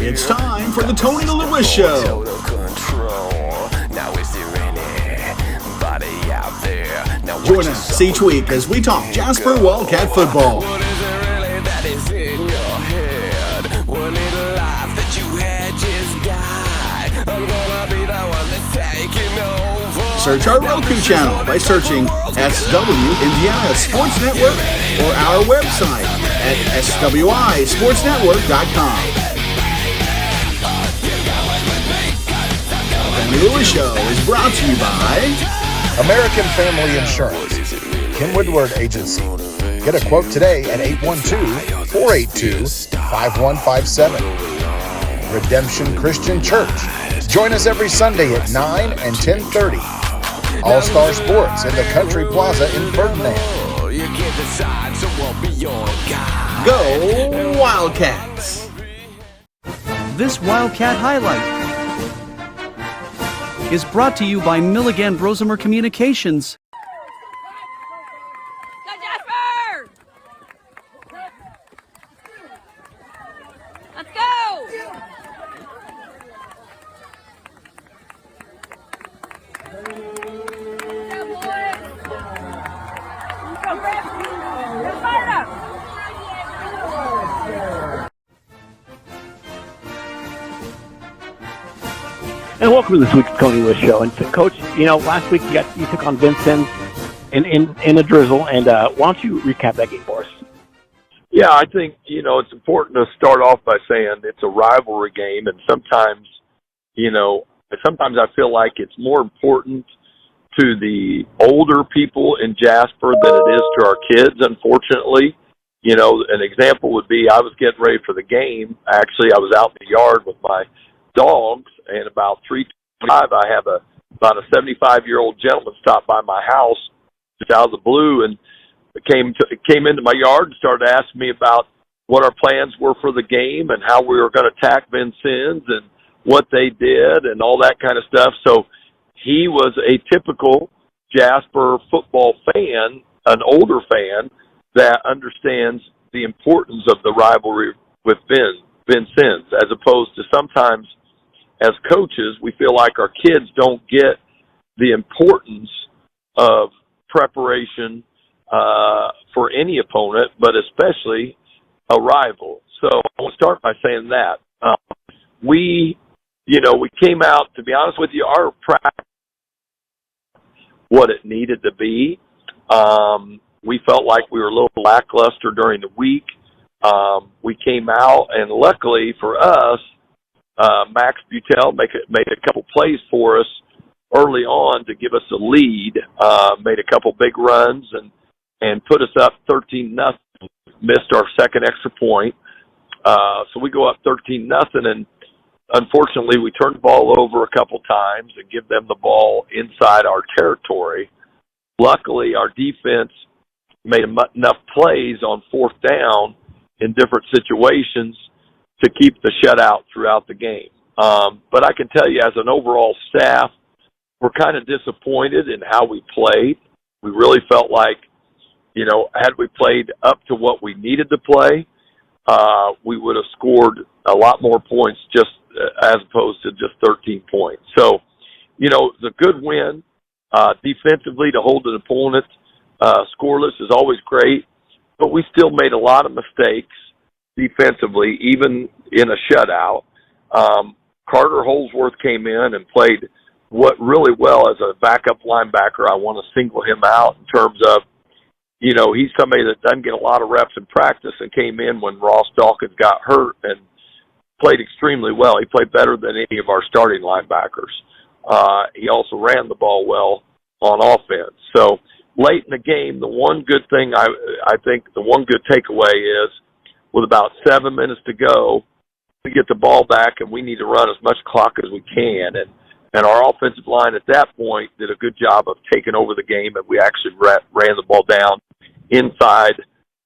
It's time for the Tony Lewis Show. Join us each week as we talk Jasper Wildcat football. Search our Roku channel by searching SW Indiana Sports Network or our website at swisportsnetwork.com. The Tony Lewis Show is brought to you by American Family Insurance, Ken Woodward Agency. Get a quote today at 812-482-5157. Redemption Christian Church. Join us every Sunday at 9 and 10:30. All-Star Sports in the Country Plaza in Ferdinand. Go Wildcats! This Wildcat Highlight is brought to you by Milligan Brosemer Communications. Go Jasper! Let's go! And welcome to this week's Tony Lewis Show. And Coach, last week you took on Vincennes in a drizzle, and why don't you recap that game for us? Yeah, I think, it's important to start off by saying it's a rivalry game, and sometimes I feel like it's more important to the older people in Jasper than it is to our kids, unfortunately. An example would be I was getting ready for the game. Actually, I was out in the yard with my dogs, and about 3:25, I have about a 75-year-old gentleman stop by my house just out of the blue and came into my yard and started asking me about what our plans were for the game and how we were going to attack Vincennes and what they did and all that kind of stuff. So he was a typical Jasper football fan, an older fan that understands the importance of the rivalry with Vincennes, as opposed to sometimes as coaches, we feel like our kids don't get the importance of preparation for any opponent, but especially a rival. So I want to start by saying that. We came out, to be honest with you, our practice what it needed to be. We felt like we were a little lackluster during the week. We came out, and luckily for us, Max Butel made a couple plays for us early on to give us a lead, made a couple big runs and put us up 13-0, missed our second extra point. So we go up 13-0, and unfortunately we turned the ball over a couple times and give them the ball inside our territory. Luckily, our defense made enough plays on fourth down in different situations to keep the shutout throughout the game. But I can tell you, as an overall staff, we're kind of disappointed in how we played. We really felt like, had we played up to what we needed to play, we would have scored a lot more points just as opposed to just 13 points. So, it's a good win. Defensively, to hold an opponent scoreless is always great, but we still made a lot of mistakes defensively, even in a shutout. Carter Holsworth came in and played really well as a backup linebacker. I want to single him out in terms of, he's somebody that doesn't get a lot of reps in practice and came in when Ross Dawkins got hurt and played extremely well. He played better than any of our starting linebackers. He also ran the ball well on offense. So late in the game, the one good thing, I think the one good takeaway is, with about 7 minutes to go, we get the ball back and we need to run as much clock as we can. And our offensive line at that point did a good job of taking over the game, and we actually ran the ball down inside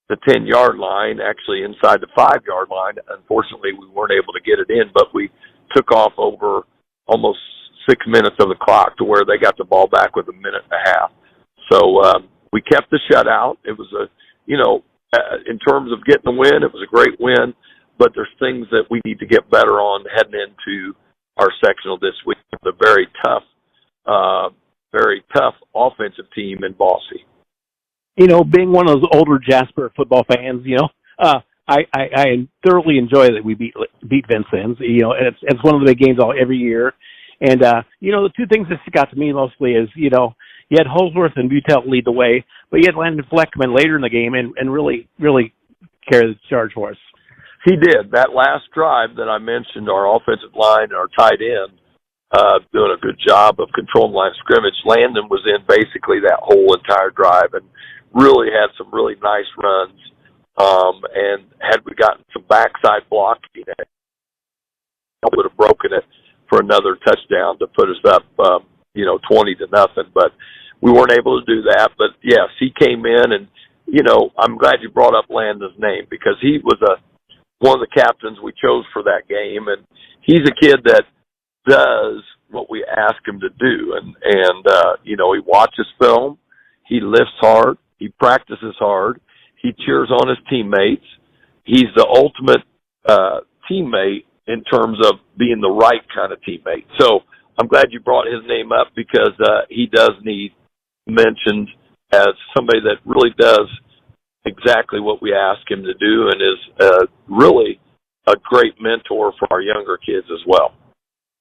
the 10-yard line, actually inside the 5-yard line. Unfortunately, we weren't able to get it in, but we took off over almost 6 minutes of the clock to where they got the ball back with a minute and a half. So we kept the shutout. It was in terms of getting the win, it was a great win. but there's things that we need to get better on heading into our sectional this week. It's a very tough offensive team in Bosse. You know, being one of those older Jasper football fans, I thoroughly enjoy that we beat Vincennes. You know, and it's one of the big games every year. And the two things that stick out to me mostly is, you had Holsworth and Butel lead the way, but you had Landon Fleckman later in the game and really carry the charge for us. He did. That last drive that I mentioned, our offensive line, our tight end, doing a good job of controlling line of scrimmage. Landon was in basically that whole entire drive and really had some really nice runs. And had we gotten some backside blocking, I would have broken it for another touchdown to put us up, 20-0. But we weren't able to do that. But yes, he came in, and I'm glad you brought up Landon's name because he was one of the captains we chose for that game, and he's a kid that does what we ask him to do, and he watches film, he lifts hard, he practices hard, he cheers on his teammates. He's the ultimate teammate in terms of being the right kind of teammate. So I'm glad you brought his name up because he does need mentioned as somebody that really does exactly what we ask him to do and is really a great mentor for our younger kids as well.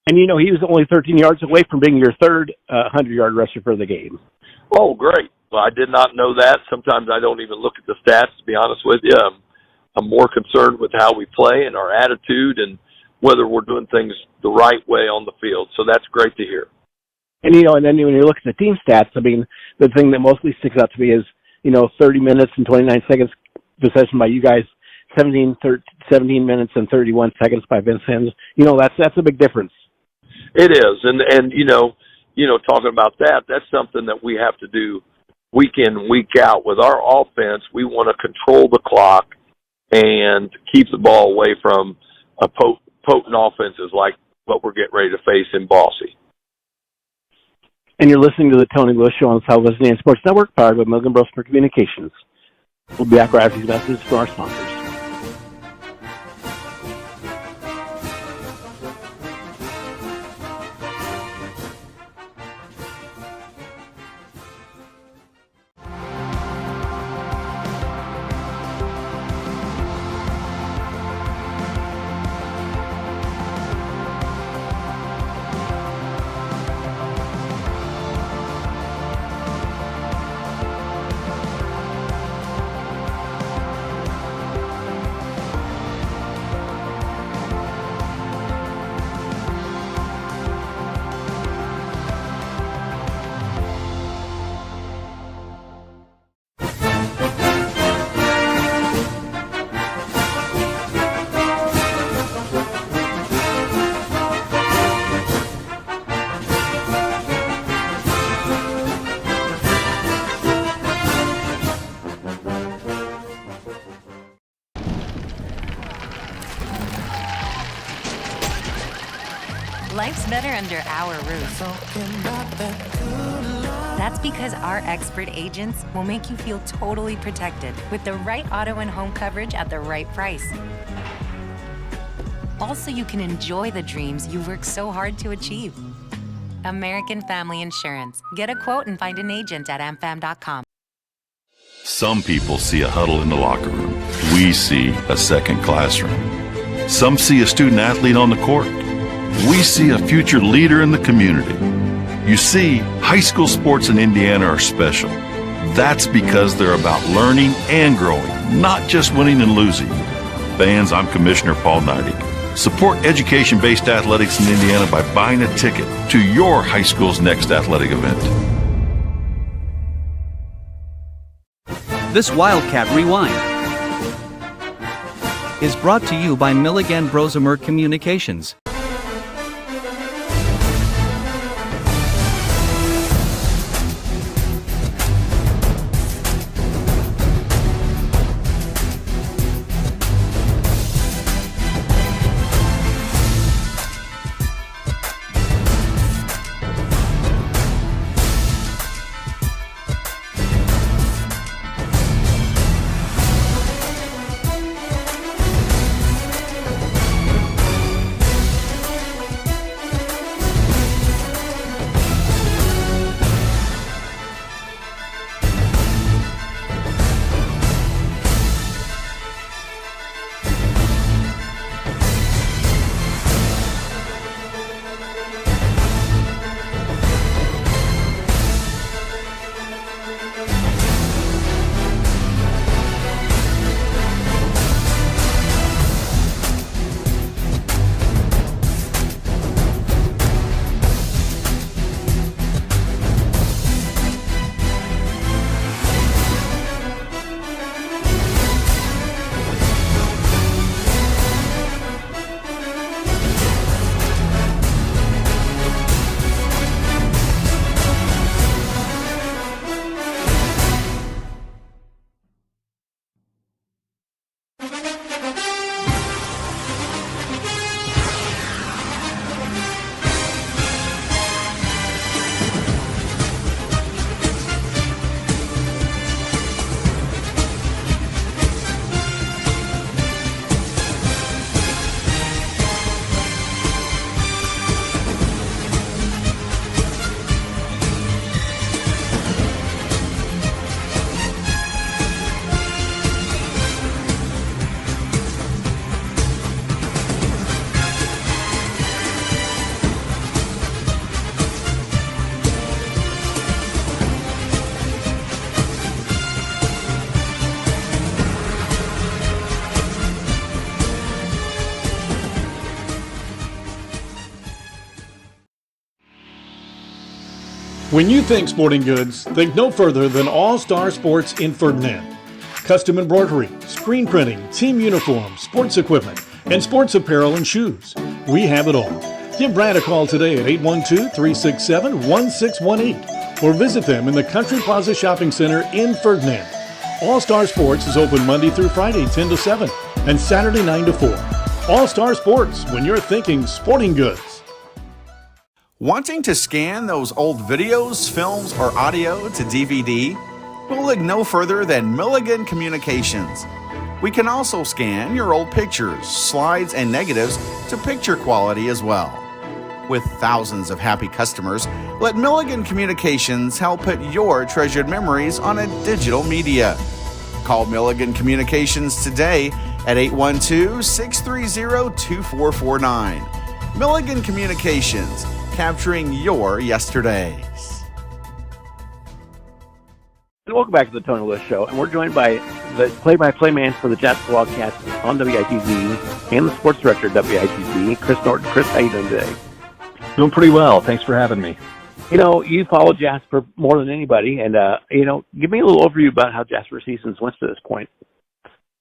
And, he was only 13 yards away from being your third 100-yard rusher for the game. Oh, great. Well, I did not know that. Sometimes I don't even look at the stats, to be honest with you. I'm more concerned with how we play and our attitude and whether we're doing things the right way on the field. So that's great to hear. And, and then when you look at the team stats, I mean, the thing that mostly sticks out to me is, 30 minutes and 29 seconds possession by you guys, 17 minutes and 31 seconds by Vincennes. That's a big difference. It is. And talking about that, that's something that we have to do week in, week out. With our offense, we want to control the clock and keep the ball away from potent offenses like what we're getting ready to face in Bosse. And you're listening to the Tony Lewis Show on Southwest Indiana Sports Network, powered by Milligan Brosmer Communications. We'll be back right after these messages from our sponsors. Life's better under our roof. That's because our expert agents will make you feel totally protected with the right auto and home coverage at the right price. Also, you can enjoy the dreams you worked so hard to achieve. American Family Insurance. Get a quote and find an agent at amfam.com. Some people see a huddle in the locker room. We see a second classroom. Some see a student athlete on the court. We see a future leader in the community. You see, high school sports in Indiana are special. That's because they're about learning and growing, not just winning and losing. Fans, I'm Commissioner Paul Neidig. Support education-based athletics in Indiana by buying a ticket to your high school's next athletic event. This Wildcat Rewind is brought to you by Milligan Brosmer Communications. When you think sporting goods, think no further than All-Star Sports in Ferdinand. Custom embroidery, screen printing, team uniforms, sports equipment, and sports apparel and shoes. We have it all. Give Brad a call today at 812-367-1618 or visit them in the Country Plaza Shopping Center in Ferdinand. All-Star Sports is open Monday through Friday 10 to 7 and Saturday 9 to 4. All-Star Sports, when you're thinking sporting goods. Wanting to scan those old videos, films, or audio to DVD? We'll look no further than Milligan Communications. We can also scan your old pictures, slides, and negatives to picture quality as well. With thousands of happy customers, let Milligan Communications help put your treasured memories on a digital media. Call Milligan Communications today at 812-630-2449. Milligan Communications, capturing your yesterdays. And welcome back to the Tony Lewis Show, and we're joined by the play-by-play man for the Jasper Wildcats on WITZ and the sports director at WITZ, Chris Norton. Chris, how you doing today? Doing pretty well. Thanks for having me. You know, you follow Jasper more than anybody, and, give me a little overview about how Jasper's season's went to this point.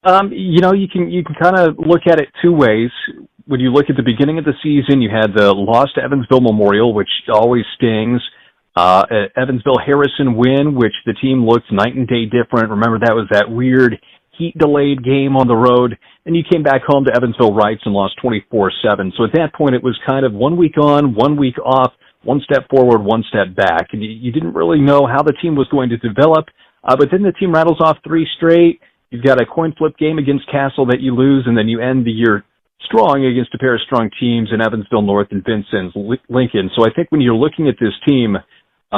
You can kind of look at it two ways. When you look at the beginning of the season, you had the loss to Evansville Memorial, which always stings. Evansville-Harrison win, which the team looked night and day different. Remember, that was that weird heat-delayed game on the road. And you came back home to Evansville-Reitz and lost 24-7. So at that point, it was kind of 1 week on, 1 week off, one step forward, one step back. And you didn't really know how the team was going to develop. But then the team rattles off 3 straight. You've got a coin flip game against Castle that you lose, and then you end the year strong against a pair of strong teams in Evansville North and Vincennes Lincoln. So I think when you're looking at this team,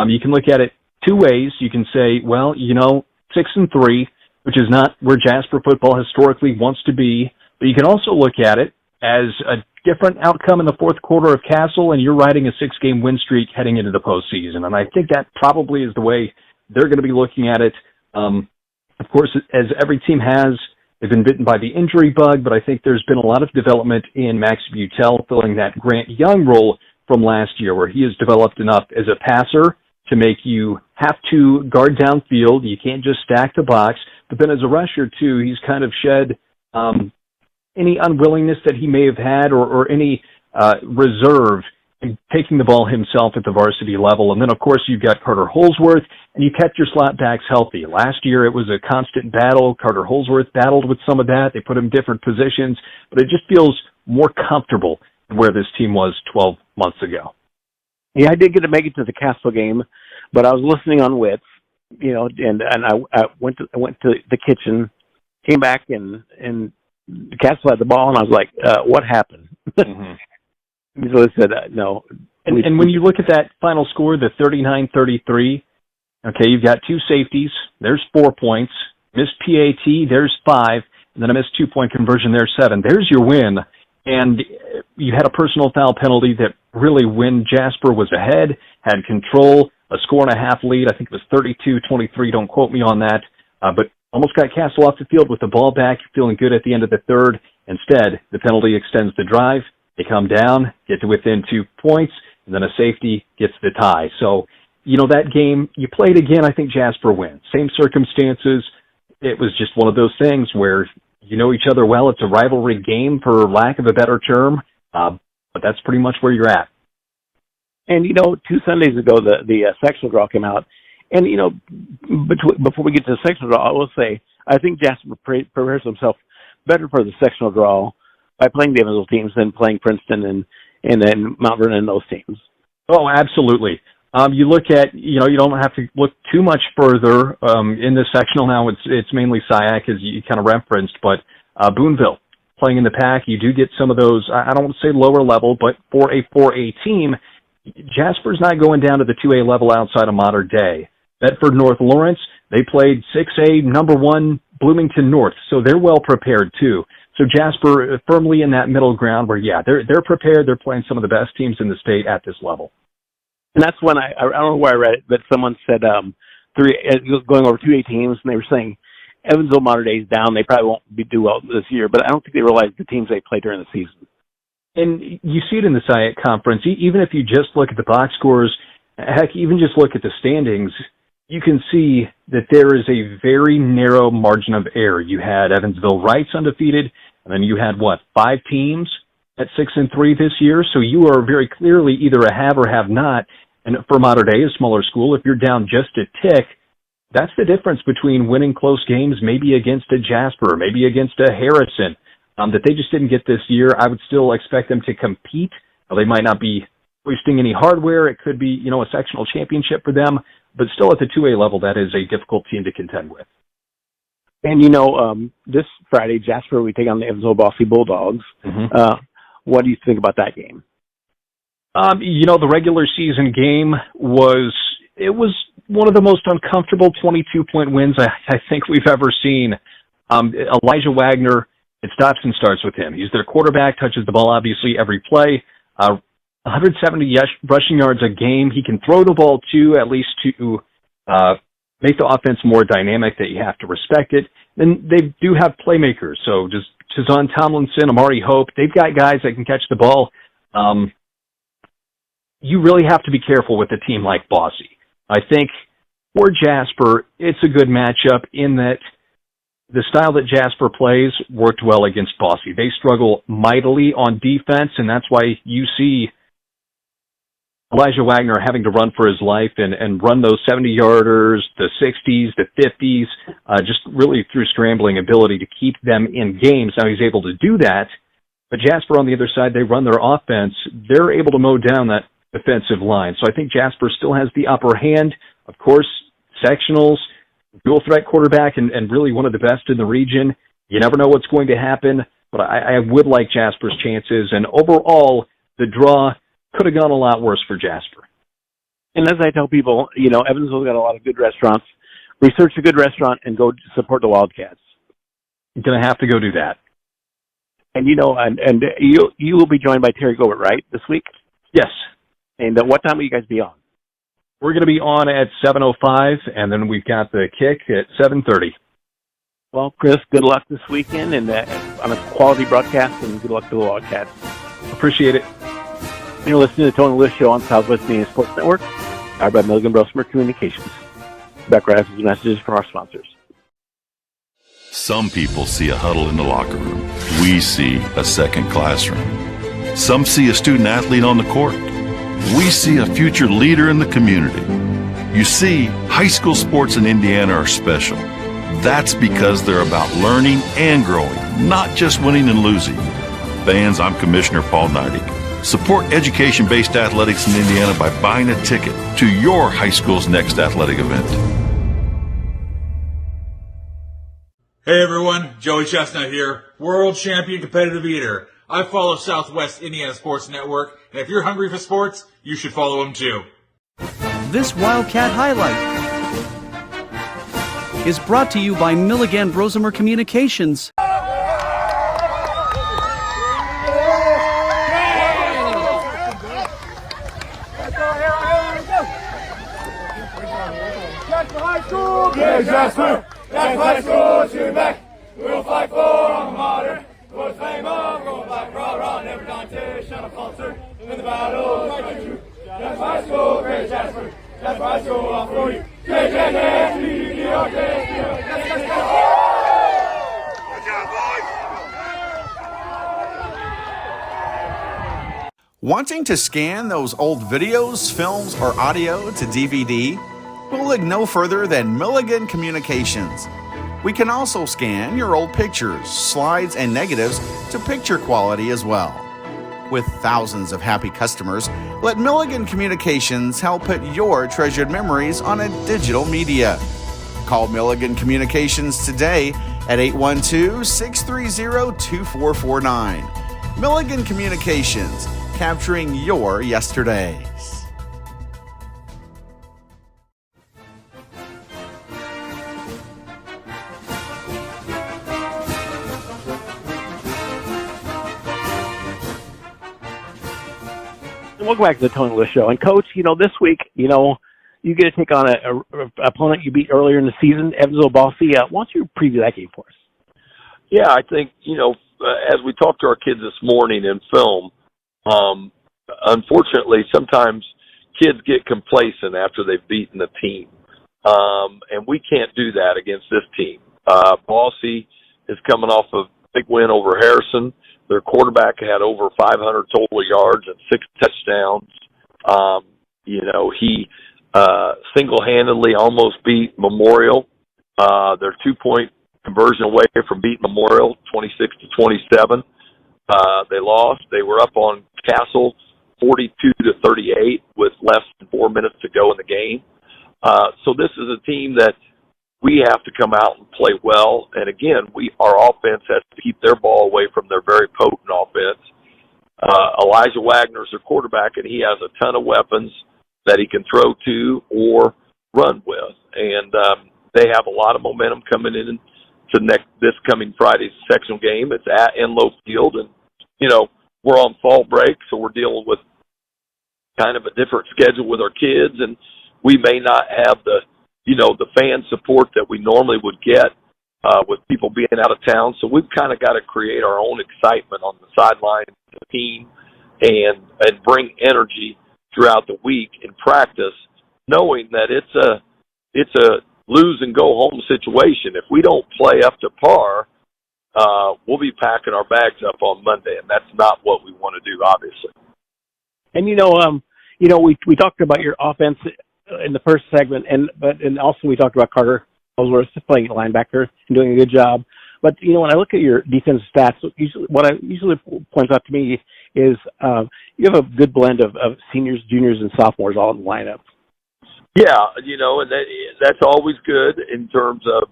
you can look at it two ways. You can say, 6-3, which is not where Jasper football historically wants to be. But you can also look at it as a different outcome in the fourth quarter of Castle, and you're riding a 6-game win streak heading into the postseason. And I think that probably is the way they're going to be looking at it. Of course, as every team has, they've been bitten by the injury bug, but I think there's been a lot of development in Max Butel filling that Grant Young role from last year, where he has developed enough as a passer to make you have to guard downfield. You can't just stack the box. But then as a rusher, too, he's kind of shed any unwillingness that he may have had or any reserve in taking the ball himself at the varsity level. And then, of course, you've got Carter Holsworth, and you kept your slot backs healthy. Last year, it was a constant battle. Carter Holsworth battled with some of that. They put him in different positions, but it just feels more comfortable than where this team was 12 months ago. Yeah, I did get to make it to the Castle game, but I was listening on WITS, and I went to the kitchen, came back, and Castle had the ball, and I was like, what happened? Mm-hmm. So they said, no. And when you look at that final score, the 39-33, okay, you've got 2 safeties. There's 4 points. Missed PAT, there's 5. And then a missed 2-point conversion, there's 7. There's your win. And you had a personal foul penalty that really, when Jasper was ahead, had control, a 1.5 lead. I think it was 32-23. Don't quote me on that. But almost got Castle off the field with the ball back, feeling good at the end of the third. Instead, the penalty extends the drive. They come down, get to within 2 points, and then a safety gets the tie. So, that game, you played again, I think Jasper wins. Same circumstances. It was just one of those things where you know each other well. It's a rivalry game, for lack of a better term, but that's pretty much where you're at. And, 2 Sundays ago, the sectional draw came out. And, before we get to the sectional draw, I will say, I think Jasper prepares himself better for the sectional draw by playing the Evansville teams than playing Princeton and then Mount Vernon and those teams. Oh, absolutely. You look at, you don't have to look too much further in the sectional now. It's mainly SIAC, as you kind of referenced, but Boonville playing in the pack, you do get some of those, I don't want to say lower level, but for a 4A team, Jasper's not going down to the 2A level outside of Mater Dei. Bedford North Lawrence, they played 6A number 1 Bloomington North, so they're well prepared too. So Jasper firmly in that middle ground where, they're prepared. They're playing some of the best teams in the state at this level. And that's when I don't know where I read it, but someone said going over 2A teams, and they were saying Evansville Mater Dei is down. They probably won't do well this year, but I don't think they realize the teams they play during the season. And you see it in the SIAC conference. Even if you just look at the box scores, Heck, even just look at the standings, you can see that there is a very narrow margin of error. You had Evansville Reitz undefeated, and then you had, 5 teams at 6-3 this year? So you are very clearly either a have or have not. And for Mater Dei, a smaller school, if you're down just a tick, that's the difference between winning close games, maybe against a Jasper, maybe against a Harrison, that they just didn't get this year. I would still expect them to compete. They might not be wasting any hardware. It could be, a sectional championship for them, but still at the 2A level, that is a difficult team to contend with. And, this Friday, Jasper, we take on the Evansville Bossy Bulldogs. Mm-hmm. What do you think about that game? The regular season game was one of the most uncomfortable 22-point wins I think we've ever seen. Elijah Wagner, it stops and starts with him. He's their quarterback, touches the ball obviously every play. 170 rushing yards a game. He can throw the ball too, at least to make the offense more dynamic, that you have to respect it. And they do have playmakers. So just Tizon Tomlinson, Amari Hope, they've got guys that can catch the ball. You really have to be careful with a team like Bossy. I think for Jasper, it's a good matchup in that the style that Jasper plays worked well against Bossy. They struggle mightily on defense, and that's why you see Elijah Wagner having to run for his life and run those 70-yarders, the 60s, the 50s, just really through scrambling ability to keep them in games. Now he's able to do that, but Jasper on the other side, they run their offense. They're able to mow down that defensive line. So I think Jasper still has the upper hand. Of course, sectionals, dual threat quarterback, and really one of the best in the region. You never know what's going to happen, but I would like Jasper's chances. And overall, the draw could have gone a lot worse for Jasper. And as I tell people, Evansville's got a lot of good restaurants. Research a good restaurant and go support the Wildcats. You're going to have to go do that. And and you will be joined by Terry Gobert, right, this week? Yes. And what time will you guys be on? We're going to be on at 7:05, and then we've got the kick at 7:30. Well, Chris, good luck this weekend and on a quality broadcast, and good luck to the Wildcats. Appreciate it. You're listening to the Tony Lewis Show on Southwest Indiana Sports Network, powered by Milligan Brosemer Communications. Back right after these messages from our sponsors. Some people see a huddle in the locker room. We see a second classroom. Some see a student athlete on the court. We see a future leader in the community. You see, high school sports in Indiana are special. That's because they're about learning and growing, not just winning and losing. Fans, I'm Commissioner Paul Neidig. Support education-based athletics in Indiana by buying a ticket to your high school's next athletic event. Hey everyone, Joey Chestnut here, world champion competitive eater. I follow Southwest Indiana Sports Network, and if you're hungry for sports, you should follow them too. This Wildcat Highlight is brought to you by Milligan Brosemer Communications. Yeah, Jasper! That's high school, shoot back! We'll fight for our mater! For the fame of going back, rah rah, never Dante, shut up, concert, in the battle, fight the truth. That's high school, great Jasper! That's high school, off for you! Wanting to scan those old videos, films, or audio to DVD? We'll look no further than Milligan Communications. We can also scan your old pictures, slides, and negatives to picture quality as well. With thousands of happy customers, let Milligan Communications help put your treasured memories on a digital media. Call Milligan Communications today at 812-630-2449. Milligan Communications, capturing your yesterdays. Welcome back to the Tony Lewis Show. And Coach, this week, you get to take on a opponent you beat earlier in the season, Evansville Bossy. Why don't you preview that game for us? Yeah, I think, as we talked to our kids this morning in film, unfortunately, sometimes kids get complacent after they've beaten the team. And we can't do that against this team. Boise is coming off a big win over Harrison. Their quarterback had over 500 total yards and 6 touchdowns. He single-handedly almost beat Memorial. They're 2-point conversion away from beating Memorial, 26-27. They lost. They were up on Castle 42-38 with less than 4 minutes to go in the game. So this is a team that we have to come out and play well. And again, our offense has to keep their ball away from their very potent offense. Elijah Wagner's their quarterback, and he has a ton of weapons that he can throw to or run with. And they have a lot of momentum coming in to this coming Friday's sectional game. It's at Enloe Field, and, we're on fall break, so we're dealing with kind of a different schedule with our kids, and we may not have the fan support that we normally would get with people being out of town. So we've kind of got to create our own excitement on the sideline, the team, and bring energy throughout the week in practice, knowing that it's a lose and go home situation. If we don't play up to par, we'll be packing our bags up on Monday, and that's not what we want to do, obviously. And we talked about your offense in the first segment, and also we talked about Carter Ellsworth playing linebacker and doing a good job. But when I look at your defensive stats, what usually points out to me is you have a good blend of seniors, juniors, and sophomores all in the lineup. Yeah, and that's always good in terms of,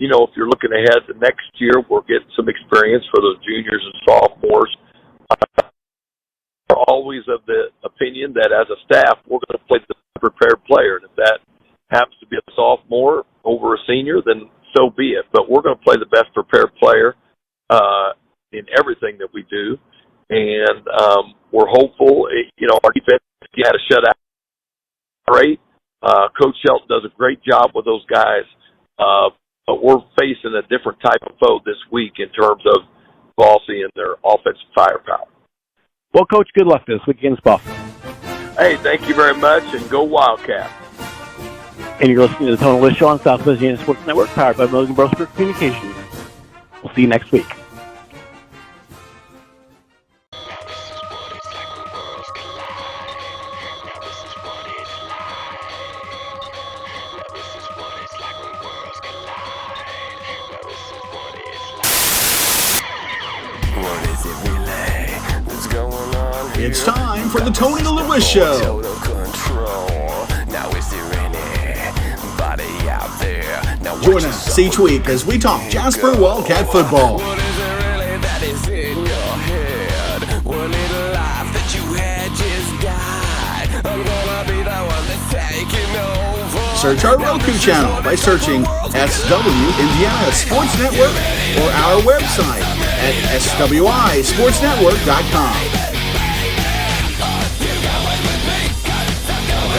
if you're looking ahead to next year, we're getting some experience for those juniors and sophomores. We're always of the opinion that as a staff, we're going to play the prepared player. And if that happens to be a sophomore over a senior, then so be it. But we're going to play the best prepared player in everything that we do. And we're hopeful. Our defense had a shutout. Great. Coach Shelton does a great job with those guys. But we're facing a different type of foe this week in terms of Boise and their offensive firepower. Well, Coach, good luck this week against Boise. Hey, thank you very much, and go Wildcats. And you're listening to the Tony List Show on Southwest Indiana Sports Network, powered by Milligan Brosper Communications. We'll see you next week. It's time for the Tony Lewis Show. Join us each week as we talk Jasper Wildcat football. Search our Roku channel by searching SW Indiana Sports Network or our website at SWISportsNetwork.com.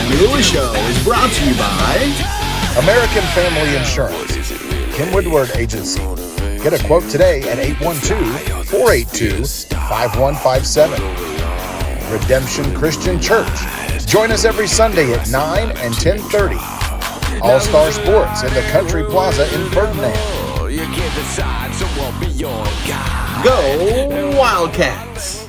The Lewis Show is brought to you by American Family Insurance, Kim Woodward Agency. Get a quote today at 812-482-5157. Redemption Christian Church. Join us every Sunday at 9 and 10:30. All-Star Sports in the Country Plaza in Ferdinand. Go Wildcats!